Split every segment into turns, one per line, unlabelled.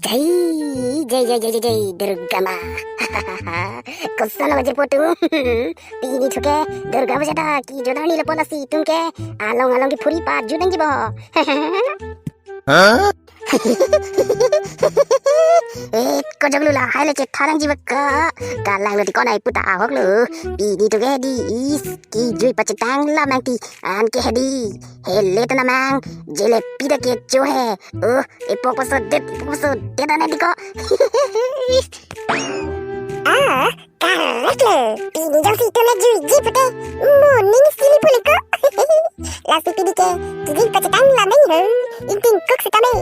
जय जय जय जय जय दुर्गा माँ कुशल वजर पोटू पीनी छुके दुर्गा बजाता की जोदानी लपोलसी तुमके आलोंग आलोंग की फुरी पात जुदेंगी बो हाँ को जगलुला हाले चे थारंग जीवका काlang lu di kona iputa ahok lu pidi tu gedi is ki jui pacetang la mang ki an ke hedi hele tu namang jele pida ke jo hai ipok paso det dana di ko correct lu pidi jang si tu na jui ji pute morning silly puli ko la si pidi ke jui pacetang la mang hu inting kok sekame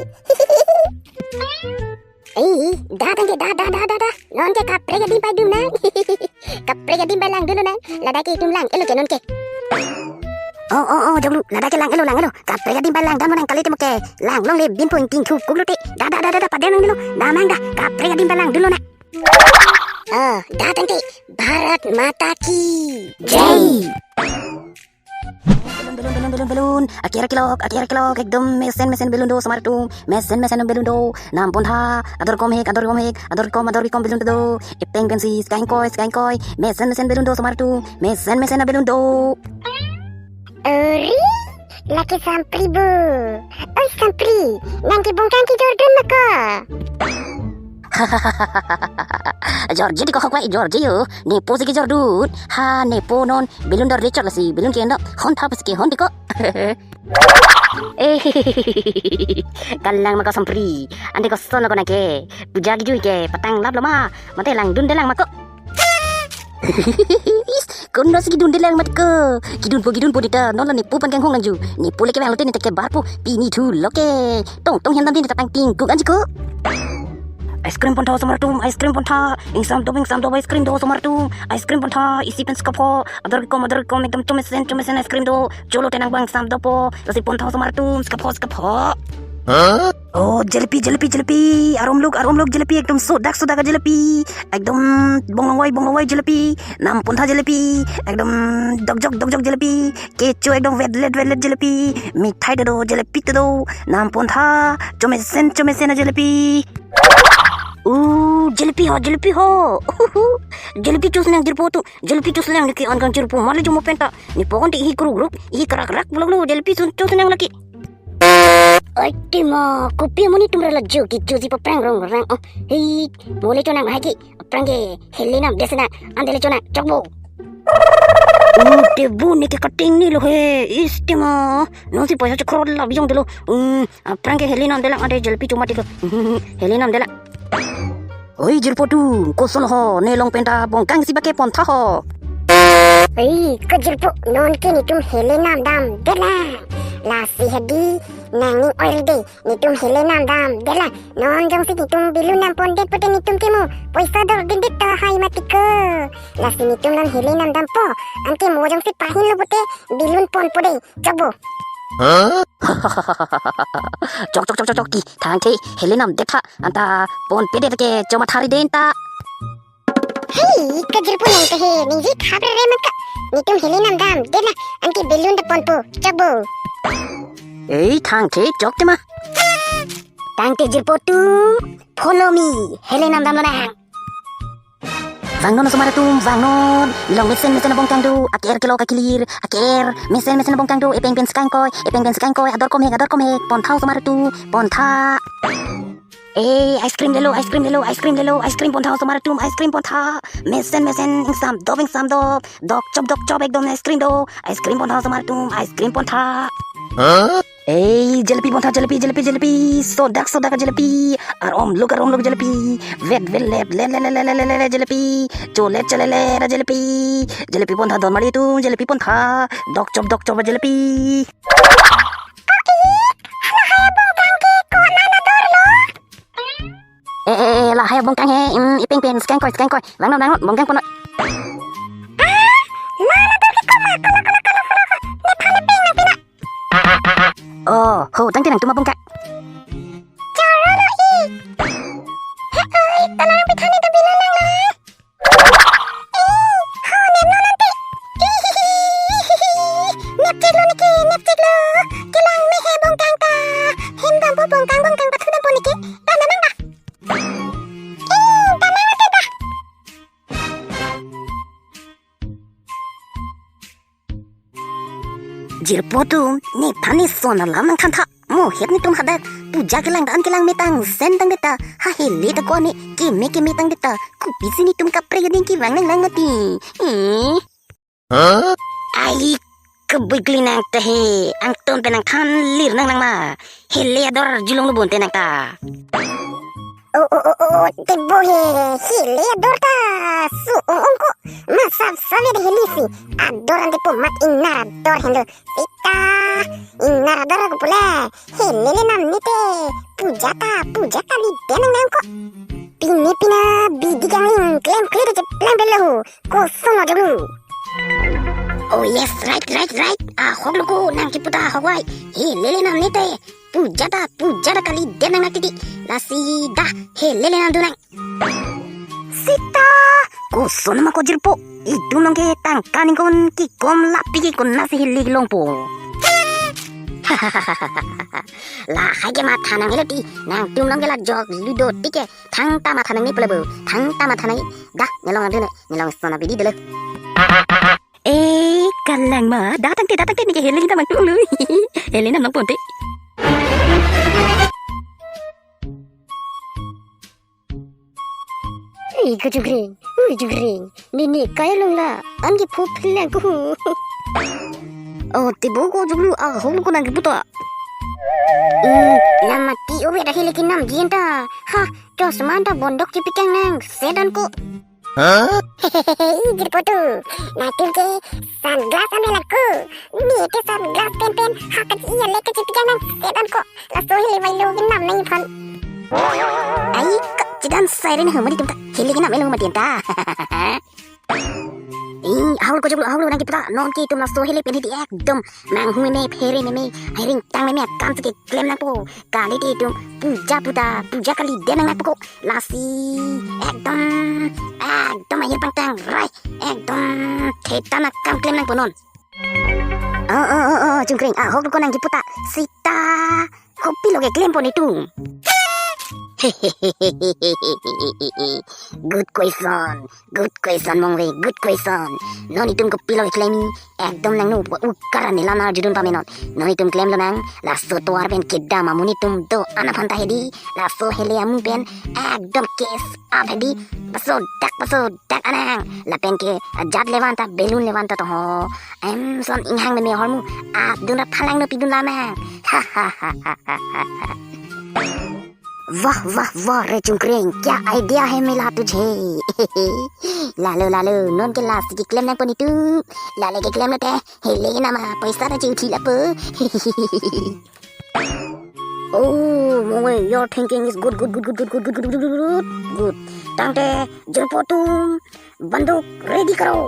dah non ke kapre ke dimpai dum nang kapre ke dimpai lang dulu nang lada ke dum lang elo ke non ke oh jom lada ke lang elo kapre ke dimpai lang dam nang kali temu ke lang long le bin point ting thu kuk lu te dah pada nang dulu dah mang dah kapre ke dimpai lang dulu nak dah tante Bharat Mata ki jai belun akhir kilok ekdom mesen belun do samar tu mesen belun do nam pontha ador kom belun do ipeng pensi skain koi mesen belun do samar tu mesen belun do ori laki sampri bu oi sampri nanti bongkang ki jordan maka Georgie di kau Georgie yo nepo sih Jordun ha nepo non belum dar recor lasi belum kena hon thap sih hon di ko kalang maka sampri ande ko sono ko nake puja gi ke patang lap lama mate lang dun delang mako kono sih dun delang matko gidun po dita non la nepo pan kang hong lanju nepo leke bang lote ni take barpo pini thu loke tong hen dam din tatang ting ku anjiko ice cream pontha samaratum ice cream pontha insam do ice cream do samaratum ice cream pontha isi pen skapo adar kom ekdam tumesen ice cream do cholo tenang bang sam do po lasi pontha samaratum skapo oh jalebi arom log jalebi ekdom sodak ka jalebi ekdom bonglawai jalebi nam pontha jalebi ekdom dogjok jalebi kecho ekdom wedlet jalebi mithai do jalebi do nam pontha chomesen jalebi jalebi ho jalebi chus nang dirpo tu jalebi chus nang laki angkang dirpo mali jumo penta ni pokon ti hi grup hi karak bulog jalebi chus nang laki Aitima kopi moni tumra la joki josi pa prang rong hei mole chona hagi prange helena desena andele chona chokbo tebu ni ke cutting ni lo he istima no si poisa chokro la bijong delo prange helena andela ade jalebi cuma tiko helena andela oi jirpotu koson ho nelong penta bongkang si bake pontha ho kajirpo non ke ni tum helena dam dela la si hadi nanging oil day ni tum helena dam dela non jong si ni tum bilun nam pondet pote ni tum kemo poisa dor dindet ta hai matiko la si ni tum nan helena dam po anke mo jong si pahin lo pote bilun pon pode chabo cok ki thang ke helenam dekha anta pon pede ke choma thari denta hei kajir pun nang ke ni ji khabre re maka ni tum helenam dam dela anke belun da pon po chabo ei thang ke chok tema tang te jirpo tu follow me helenam dam na Vangnon samaratum vangnon long mesen bongkang do aker kilo kakilir aker mesen bongkang do epeng pen skang koi ador kom hek pontha pontha ice cream lelo ice cream pontha samaratum ice cream pontha mesen insam dok chop ekdom ice cream pontha samaratum ice cream pontha jalebi pontha jalebi sodak ka jalebi arom log jalebi ved le jalebi chole jalebi pontha don mari tu jalebi pontha dok chop jalebi lah hai bongkang he ipeng pen skang koi vangnon bongkang pono oh ho tang tenang tuma bongkak carolo hei tanang bitani da bilalang la ho nem no nanti nepcek lo kilang mehe bongkang ta hem dampo bongkang pa thu dampo niki ta namang da Jirpoto ni panis sona lam nang khanta mo het ni tum hadak puja kelang dan kelang metang sen tang beta ha hele ta ko ni ki me tang beta ku bisi ni tum ka pregading ki wang nang ngati ai kebigli nang ta he ang ton penang than lir nang ma hele ador julong lu bon tenang ta
Tebo hele ador ta su onko masab sabe de helisi adoran de mat inar ador hendo sita inar ador ko pula hele nam nite puja kali denang nang ko pini pina bidigang klem klem de plan belahu ko sono jabu
Oh yes right hoglo ko nang ki puta hogwai hele nam nite puja da kali denang nakiti lasi da hele nam dunang
sita
ko sono ma ko jirpo itu nang ke tang kaningon ki kom lapi ki kon nasi hili longpo la hage ma thanang elati nang tum nang la jog ludo tike thang ta ma thanang ni pelebu thang ta ma thanai da nyalong dune nyalong sona bidi dele kalang ma datang te ni ke heli kita mang tu lu heli nam nang ponte
Gujugring nini kaya long la angi pupileng ku
oh tibo ko juglu holu ko nang puto
lama ti obe da heli kinam jienta ha to semanta bondok cipikang nang sedan ko Ijir potu natil ke sunglass ame laku ni ke sunglass pen hakat iya leke cipikang nang sedan ko la so heli mai lo kinam nang phan
ai cidan siren hama di tempat heli kinam elo ma tienta haul ko juglu haul nang puta non ki tum la so heli pen di ekdom mang hu me phere me hiring tang me kam ke klem nang po kali ti tum puja kali denang nang po lasi ekdom ahir pantang rai ekdom theta na kam klem nang ponon jungkring hol ko nang puta sita kopi loge klem poni tu good question mongwe good question noni tum ko pilo claimi ekdom nang no ukara ni lana judun pamenon noni tum claim lo nang la so to arben kidda mamuni tum do ana phanta hedi la so hele amu ben ekdom case abedi baso dak anang la pen ke jad levanta belun levanta to ho em son inghang me hormu duna phalang no pidun lama वाह रे चुंकरें क्या idea है मिला तुझे लालो non के last की claim ना पनी तू लाले के क्लेम नते hele na ma पैसा ना चिउठी लप oh moe your thinking is good tangte jerpotum banduk ready karo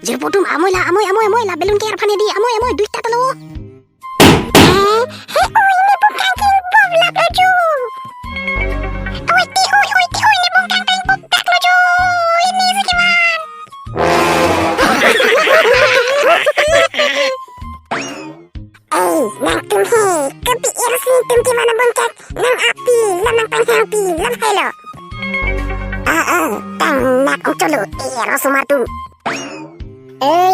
Jerpotum amoy la belum care phane di amoy duita talo
ni bukan king pop la loju oi ni bukan king pop dak loju ini sekiman nang tum he kepi irsi tum ki mana bongkat nang api lam hello tang nak cholo rasumatu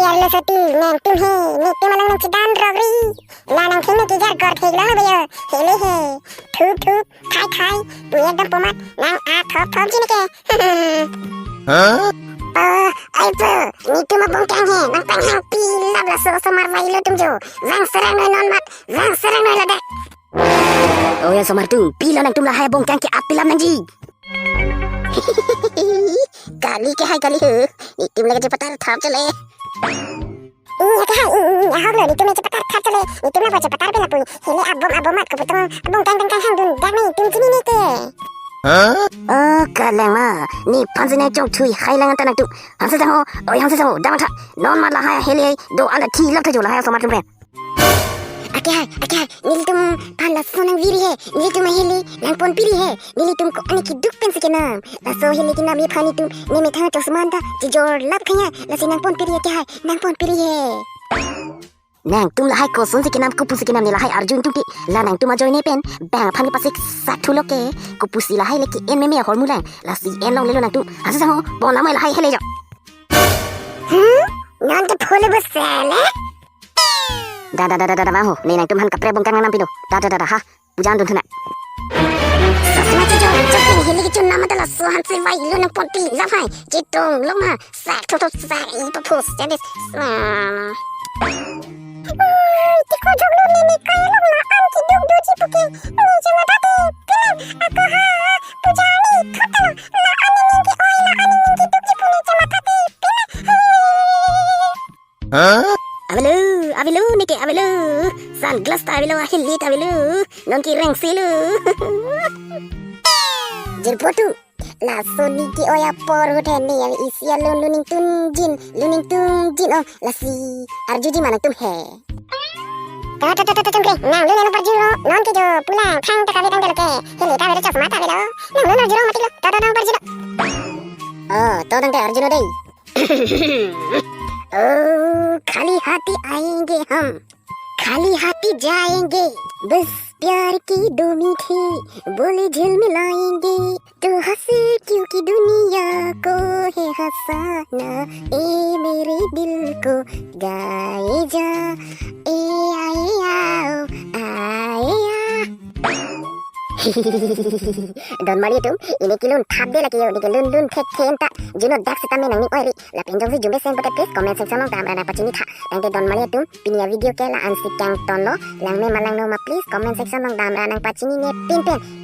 यार सती मैं तुम्हें नीति मलंग में चिदान रोगरी लानंग खेने की jar गौर खेल लाना भैया हेले है ठूप खाई तू एकदम पोमत नंग थोप जीने के आई नीति में बंकांग है नंग पंग पी लबला सो मार वाइलो तुम जो वंग सरंग नॉन मत वंग सरंग लदे
oh ya somar tu pila nang tum la hai bongkang ke api lam nang ji kali ke hai kali नीति में लगे पता था चले
haglo ni tum cepat chale ni tum na cepat bela pui hele abom mat ko potong abong kang hang dun dak ni tum sini ni te
kalang ma ni panzine jong thui hai lang tan tu hanse jang ho yang se so dang tha non ma la hai hele do ala thi lak jo la hai so ma tum
Ake nili tum pala sonang viri hai nili tum hele nang pon piri hai nili tum ko ani ki duk pen se ke nam la so hele ki nam ye phani tum ne me tha to samanta ji jor lap khaya la sinang pon piri ke hai nang pon piri hai
nang tum lahai ko sun sikinam ku pusikinam ni lahai Arjun tu ti la nang tum ajoy ne pen bang phan ke pasik satu loke ku pusi lahai leki en me hormulang la si en long lelo nang tum asa sango bon lamai lahai hele jo
non ke phule busele
da maho ni nang tum han kapre bongkang nam pido da ha pujan dun thana
sasma cho chapin hili ki chun nama dala so han se vai lu nang pon pi la phai chitong loma sa to sa I to pos jadis tiko joglo ni kaya long la an ki dug du ji puki ni jama dati pilan aku ha pujani khatala la ani ningi oi la ani ningi dug ji puni jama dati pilan
avilu nike avilu sunglass ta avilu ahilli ta avilu non ki reng silu
Jirpotu la soni ki oya por hote ni ya isia luning tun jin oh la si arjuji mana tum he ta tum ke nang lu par jiro non ke jo pulang khang ta kali tang ke hele ta vero chas mata vero nang lu jiro mati lo ta par jiro
oh to dang te arjuna dei
oh खाली हाथी आएंगे हम खाली हाथी जाएंगे बस प्यार की दो मीठी बोले झिलमिलाएंगे तो हंसे क्योंकि दुनिया को है हंसाना ए मेरे दिल को गाए जा ए आए आओ आए आ Don Maria tum ini kilun thap de la kiyo ni lun thek ken ta juno dak sita me nang ni oiri la penjong si jumbe sen please comment section long tam rana pachini tha tang te Don Maria tum pinia video ke la ansi kang ton lo lang me malang no ma please comment section long tam rana pachini ne pin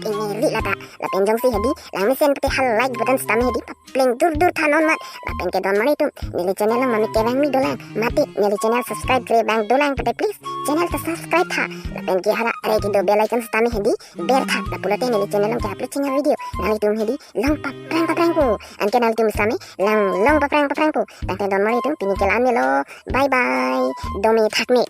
ini ri la ta la penjong si hedi lang me sen hal like button stam hedi pleng dur tha non mat la pen ke Don Maria tum nili channel long mami ke bang mi dolang mati nili channel subscribe kre bang dolang please channel ta subscribe tha la pen ke hara are ki do bell icon stam hedi ber tha la pulate nili channel long ke upload channel video nali tum hedi long pa prang ko an ke nali tum same long pa prang ko tang Don Maria tum pini ke la me lo bye bye domi thak me